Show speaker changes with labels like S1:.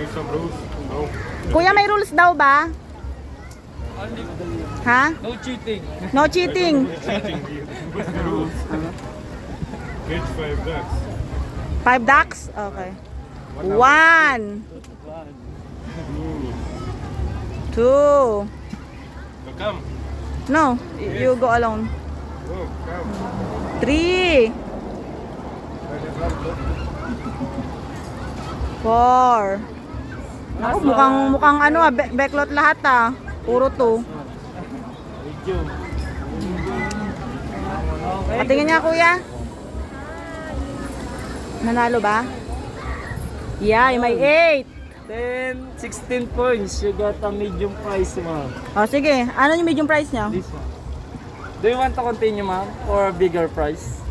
S1: need some rules? No.
S2: Kuya, may rules daw ba? Ha?
S3: No cheating.
S2: No cheating.
S1: Cheating. What's the rules? Catch 5 ducks.
S2: 5 ducks? Okay. 1, 2.
S1: So come.
S2: No, you go alone.
S1: Oh, come.
S2: 3, 4. Naku, mukhang ano backlot lahat Puro 2. Patingin niya kuya. Nanalo ba? Yeah, may 8.
S3: 10, 16 points. You got a medium price, ma'am.
S2: O sige, ano yung medium price niya?
S3: This one. Do you want to continue, ma'am? Or bigger price?